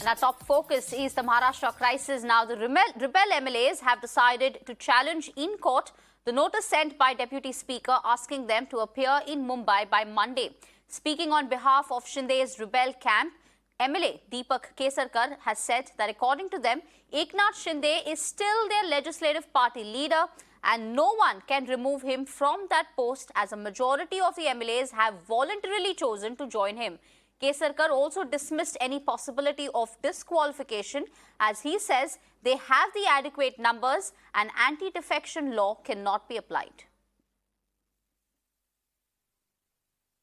And our top focus is the Maharashtra crisis. Now, the rebel MLAs have decided to challenge in court the notice sent by Deputy Speaker asking them to appear in Mumbai by Monday. Speaking on behalf of Shinde's rebel camp, MLA Deepak Kesarkar has said that according to them, Eknath Shinde is still their legislative party leader and no one can remove him from that post as a majority of the MLAs have voluntarily chosen to join him. Kesarkar also dismissed any possibility of disqualification as he says they have the adequate numbers and anti-defection law cannot be applied.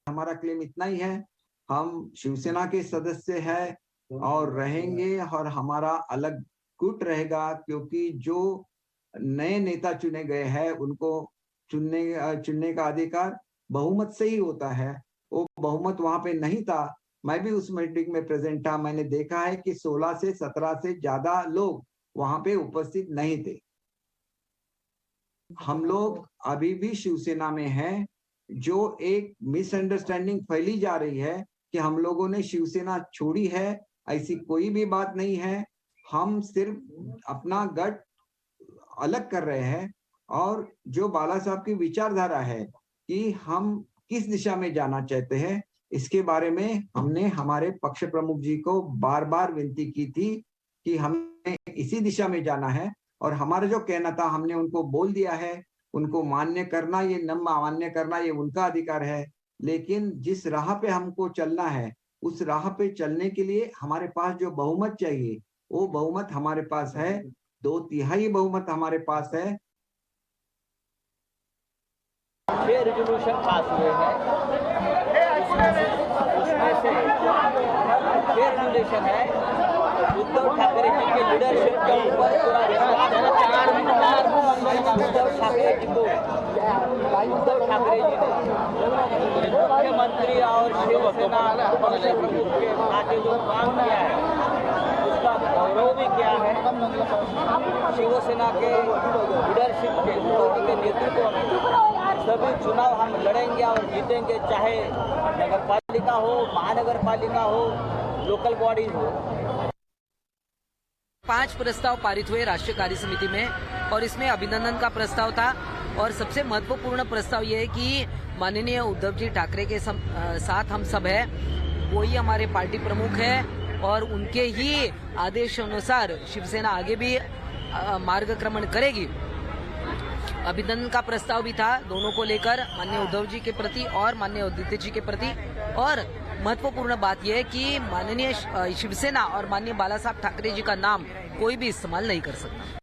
हमारा claim इतना ही है, हम शिवसेना के सदस्य हैं और रहेंगे और हमारा अलग गुट रहेगा क्योंकि जो नए नेता चुने गए हैं उनको चुनने का अधिकार बहुमत से ही होता है। वो बहुमत वहां पे नहीं था। मैं भी उस मीटिंग में प्रेजेंट था। मैंने देखा है कि 16 से 17 से ज्यादा लोग वहां पे उपस्थित नहीं थे। हम लोग अभी भी शिवसेना में हैं। जो एक मिसअंडरस्टैंडिंग फैली जा रही है कि हम लोगों ने शिवसेना छोड़ी है, ऐसी कोई भी बात नहीं है। हम सिर्फ अपना गट अलग कर रहे हैं और जो बाला साहब की विचारधारा है कि हम किस दिशा में जाना चाहते हैं, इसके बारे में हमने हमारे पक्ष प्रमुख जी को बार-बार विनती की थी कि हमें इसी दिशा में जाना है और हमारा जो कहना था हमने उनको बोल दिया है। उनको मान्य करना ये न मान्य करना ये उनका अधिकार है, लेकिन जिस राह पे हमको चलना है उस राह पे चलने के लिए हमारे पास जो बहुमत चाहिए वो बहुमत हमारे पास है। 2/3 बहुमत हमारे पास है। 6 रेजोल्यूशन पास हुए हैं, उसमें से 6 रेजोल्यूशन है उद्धव ठाकरे जी के लीडरशिप के ऊपर पूरा विश्वास है। उद्धव ठाकरे जी ने मुख्यमंत्री और शिवसेना पक्ष प्रमुख के नाते जो काम किया है उसका गौरव भी किया है। शिवसेना के लीडरशिप के नेतृत्व में सभी चुनाव हम लड़ेंगे और जीतेंगे, चाहे नगरपालिका हो, महानगरपालिका हो, लोकल बॉडीज हो। 5 प्रस्ताव पारित हुए राष्ट्रीय कार्य समिति में और इसमें अभिनंदन का प्रस्ताव था और सबसे महत्वपूर्ण प्रस्ताव ये है कि माननीय उद्धव जी ठाकरे के साथ हम सब है, वही हमारे पार्टी प्रमुख है और उनके ही आदेश अनुसार शिवसेना आगे भी मार्गक्रमण करेगी। अभिनंदन का प्रस्ताव भी था दोनों को लेकर, माननीय उद्धव जी के प्रति और माननीय आदित्य जी के प्रति। और महत्वपूर्ण बात यह है कि माननीय शिवसेना और माननीय बाला साहब ठाकरे जी का नाम कोई भी इस्तेमाल नहीं कर सकता।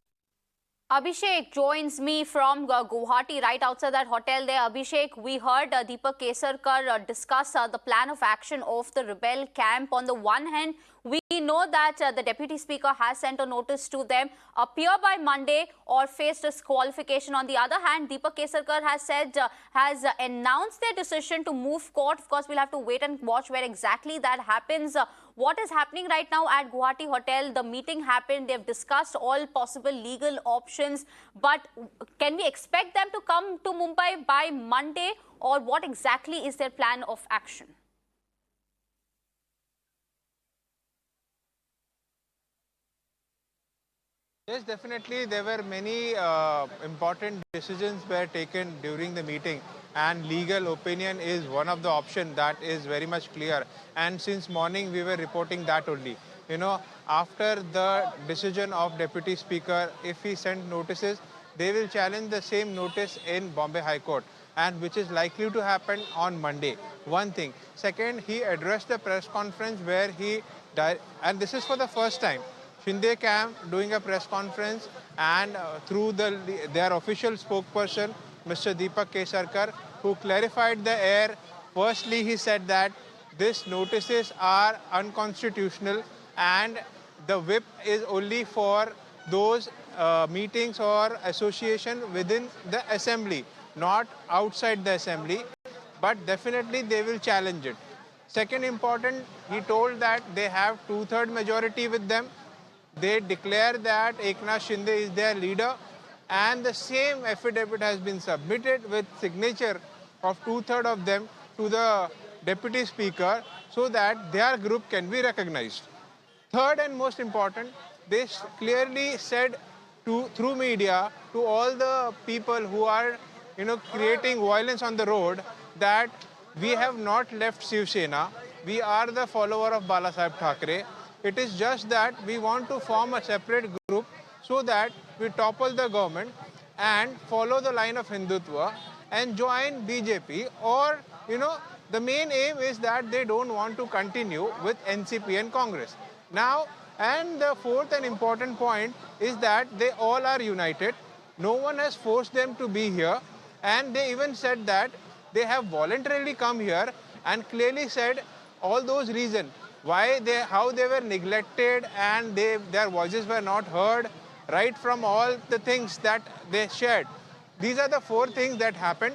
Abhishek joins me from Guwahati, right outside that hotel there. Abhishek, we heard Deepak Kesarkar discuss the plan of action of the rebel camp. On the one hand, we know that the Deputy Speaker has sent a notice to them, appear by Monday or face disqualification. On the other hand, Deepak Kesarkar has said, has announced their decision to move court. Of course, we'll have to wait and watch where exactly that happens. What is happening right now at Guwahati Hotel? The meeting happened. They've discussed all possible legal options. But can we expect them to come to Mumbai by Monday? Or what exactly is their plan of action? Yes, definitely. There were many important decisions were taken during the meeting, and legal opinion is one of the options that is very much clear. And since morning, we were reporting that only. You know, after the decision of Deputy Speaker, if he sent notices, they will challenge the same notice in Bombay High Court, and which is likely to happen on Monday. One thing. Second, he addressed the press conference where he and this is for the first time. Shinde camp doing a press conference and through their official spokesperson, Mr. Deepak Kesarkar, who clarified the air. Firstly, he said that these notices are unconstitutional and the whip is only for those meetings or association within the assembly, not outside the assembly, but definitely they will challenge it. Second important, he told that they have 2/3 majority with them. They declare that Eknath Shinde is their leader and the same affidavit has been submitted with signature of 2/3 of them to the Deputy Speaker so that their group can be recognized. Third and most important, they clearly said through media to all the people who are creating violence on the road that we have not left Shiv Sena. We are the follower of Balasaheb Thackeray. It is just that we want to form a separate group so that we topple the government and follow the line of Hindutva and join BJP, or the main aim is that they don't want to continue with NCP and Congress. Now, and the fourth and important point is that they all are united. No one has forced them to be here, and they even said that they have voluntarily come here and clearly said all those reasons why how they were neglected and their voices were not heard, right from all the things that they shared. These are the four things that happened,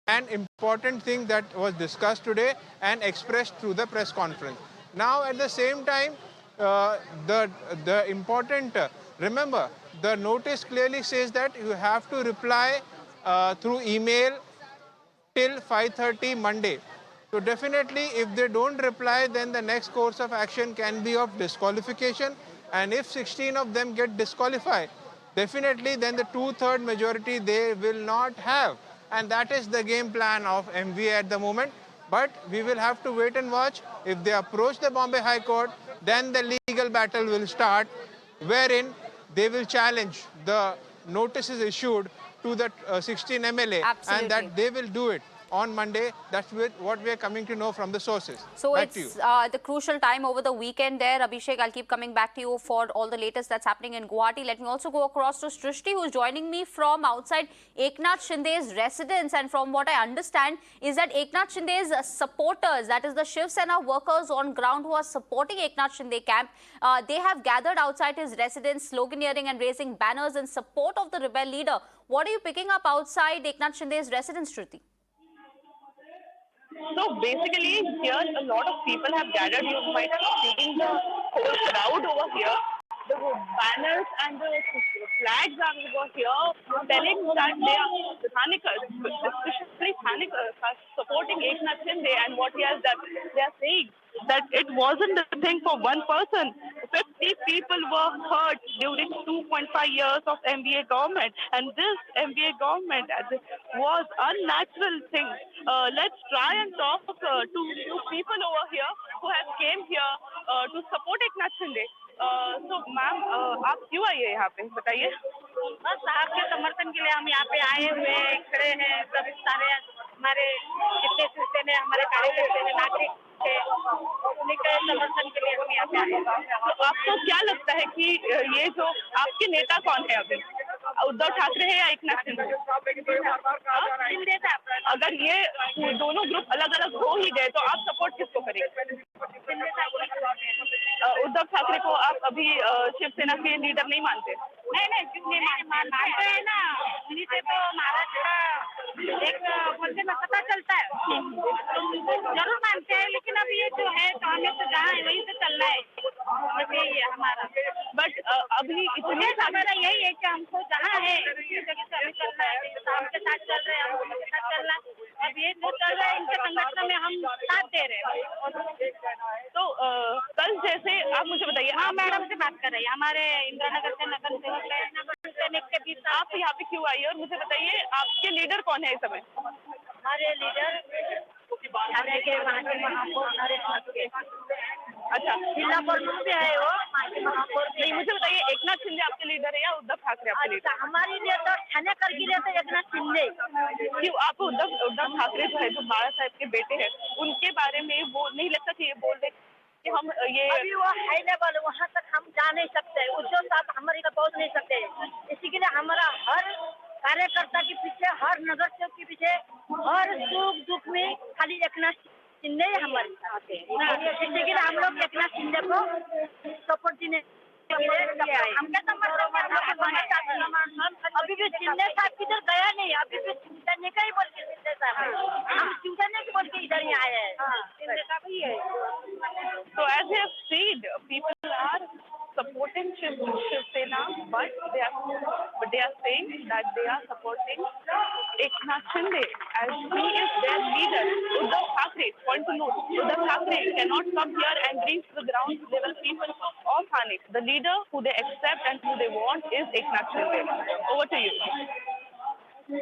and important thing that was discussed today and expressed through the press conference. Now, at the same time, the important, remember, the notice clearly says that you have to reply through email till 5:30 Monday. So definitely, if they don't reply, then the next course of action can be of disqualification. And if 16 of them get disqualified, definitely then the 2/3 majority they will not have. And that is the game plan of MVA at the moment. But we will have to wait and watch. If they approach the Bombay High Court, then the legal battle will start, wherein they will challenge the notices issued to the 16 MLA. Absolutely. And that they will do it on Monday. That's what we are coming to know from the sources. So back to it's you. the crucial time over the weekend there. Abhishek, I'll keep coming back to you for all the latest that's happening in Guwahati. Let me also go across to Srishti, who's joining me from outside Eknath Shinde's residence. And from what I understand is that Eknath Shinde's supporters, that is the Shiv Sena workers on ground who are supporting Eknath Shinde camp, they have gathered outside his residence, sloganeering and raising banners in support of the rebel leader. What are you picking up outside Eknath Shinde's residence, Shruti? So basically, here a lot of people have gathered. You might have seen the whole crowd over here. The banners and the flags are over here telling that they are especially supporting Eknath Shinde and what he has done. They are saying that it wasn't a thing for one person. 50 people were hurt during 2.5 years of MBA government, and this MBA government was unnatural thing. Let's try and talk to people over here who have came here to support Eknath Shinde. So ma'am आप क्यों आई है यहाँ पे बताइए। बस आपके समर्थन के लिए हम यहाँ पे आए हुए खड़े हैं। सब सारे हमारे जितने शिवसेना हमारे कार्यकर्ता हैं, नागरिक थे, उन्हीं के समर्थन के लिए हम यहाँ पे आए हैं। तो आपको क्या लगता है कि ये जो आपके नेता कौन है अभी, उद्धव ठाकरे है या एकनाथ शिंदे? अगर ये दोनों ग्रुप अलग अलग हो ही गए तो आप सपोर्ट किसको करेंगे? उद्धव ठाकरे को आप अभी शिवसेना के लीडर नहीं मानते? नहीं मानते हैं ना, उन्हीं से तो महाराष्ट्र एक बोलते में पता चलता है। जरूर मानते हैं, लेकिन अब ये जो है तो हमें तो जहाँ है वहीं से चलना है, बस यही है हमारा। बट अभी इतने हमारा यही है कि हमको जहाँ है उसी जगह से हमें चलना है। हमके साथ चल रहे हैं, हम उनके साथ चलना। अब ये जो चल रहा है इनके संगठन में हम साथ दे रहे हैं। तो कल जैसे आप मुझे बताइए, हाँ मैडम से बात कर रही है, हमारे इंदिरा नगर से नगर सैनिक के बीच। आप यहाँ पे क्यों आई और मुझे बताइए आपके लीडर कौन है इस समय? हमारे लीडर के वहाँ के महापौर अच्छा जिला प्रमुख से है वो महापौर। नहीं, मुझे बताइए एकनाथ शिंदे आपके लीडर है या उद्धव ठाकरे आपके लीडर? हमारी लीडर छाने करके रहते एकनाथ शिंदे। क्यों आप उद्धव ठाकरे जो है, जो बाला साहब के बेटे हैं, उनके बारे में वो नहीं लगता कि ये बोल रहे कि हम ये अभी वो हाई लेवल वहाँ तक हम जा नहीं सकते, उद्धव साहब हमारे का पहुँच नहीं सकते। इसी के लिए हमारा हर कार्यकर्ता के पीछे, हर नगर सेवक के पीछे, हर सुख दुख में खाली एकनाथ शिंदे हमारे साथ है। इसी के लिए हम लोग एकनाथ शिंदे को सपोर्ट देने हमका अभी भी शिंदे साहब किधर गया नहीं, अभी भी शिवसेना का ही बोल के शिंदे साहब, हम शिवसेना के बोल के इधर ही आए हैं। शिंदे साहब ही है। So as I have said, people are supporting Shiv Sena, but they are saying that they are supporting Eknath Shinde as he is their leader. Uddhav Thackeray, point to note, Uddhav Thackeray cannot come here and bring to the ground level people of right. The leader who they accept and who they want is Eknath Shinde. Over to you.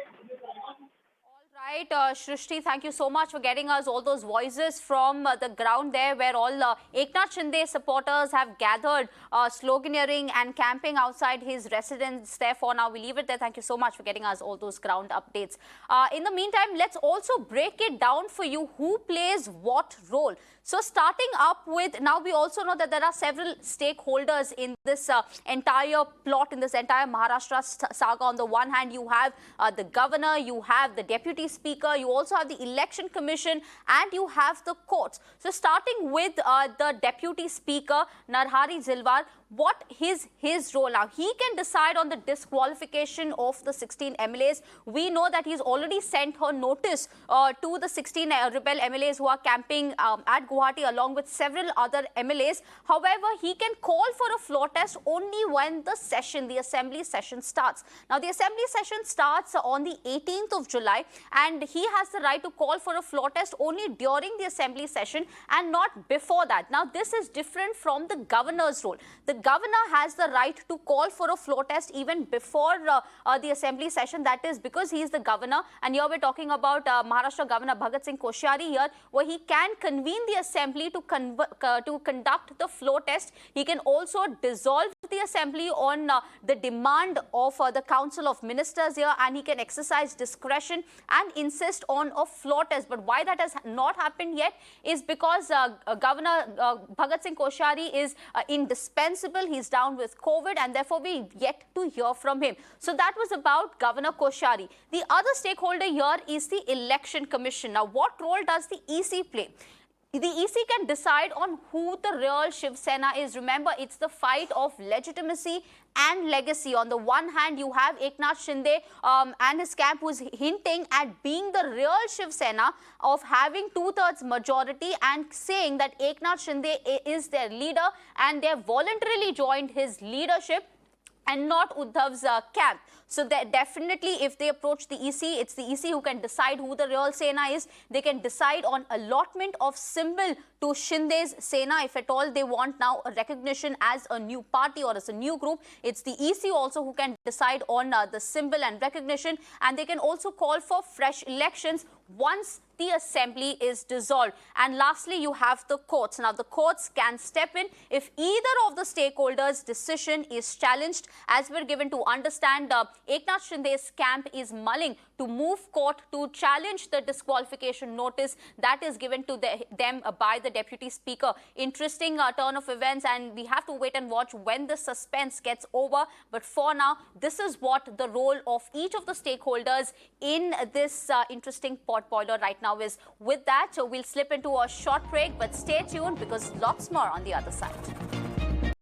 Right, Shrishti, thank you so much for getting us all those voices from the ground there where all Eknath Shinde supporters have gathered, sloganeering and camping outside his residence. Therefore, now we leave it there. Thank you so much for getting us all those ground updates. In the meantime, let's also break it down for you who plays what role. So starting up with, now we also know that there are several stakeholders in this entire plot, in this entire Maharashtra saga. On the one hand, you have the governor, you have the deputy speaker, you also have the election commission, and you have the courts. So starting with the deputy speaker, Narhari Zilwar, what is his role now? He can decide on the disqualification of the 16 MLAs. We know that he's already sent her notice to the 16 rebel MLAs who are camping at Guwahati along with several other MLAs. However, he can call for a floor test only when the assembly session starts. Now, the assembly session starts on the 18th of July and he has the right to call for a floor test only during the assembly session and not before that. Now, this is different from the governor's role. The governor has the right to call for a floor test even before the assembly session. That is because he is the governor, and here we're talking about Maharashtra Governor Bhagat Singh Koshyari here, where he can convene the assembly to conduct the floor test. He can also dissolve the assembly on the demand of the Council of Ministers here, and he can exercise discretion and insist on a floor test. But why that has not happened yet is because Governor Bhagat Singh Koshyari is indispensable. He's down with COVID and therefore we yet to hear from him. So that was about Governor Koshyari. The other stakeholder here is the Election Commission. Now, what role does the EC play? The EC can decide on who the real Shiv Sena is. Remember, it's the fight of legitimacy and legacy. On the one hand, you have Eknath Shinde and his camp who's hinting at being the real Shiv Sena, of having 2/3 majority and saying that Eknath Shinde is their leader and they have voluntarily joined his leadership and not Uddhav's camp. So that definitely, if they approach the EC, it's the EC who can decide who the real Sena is. They can decide on allotment of symbol to Shinde's Sena if at all they want now a recognition as a new party or as a new group. It's the EC also who can decide on the symbol and recognition, and they can also call for fresh elections once the assembly is dissolved. And lastly, you have the courts. Now, the courts can step in if either of the stakeholders' decision is challenged. As we're given to understand, Eknath Shinde's camp is mulling to move court to challenge the disqualification notice that is given to them by the deputy speaker. Interesting turn of events, and we have to wait and watch when the suspense gets over. But for now, this is what the role of each of the stakeholders in this interesting pot boiler right now is. With that, we'll slip into a short break, but stay tuned because lots more on the other side.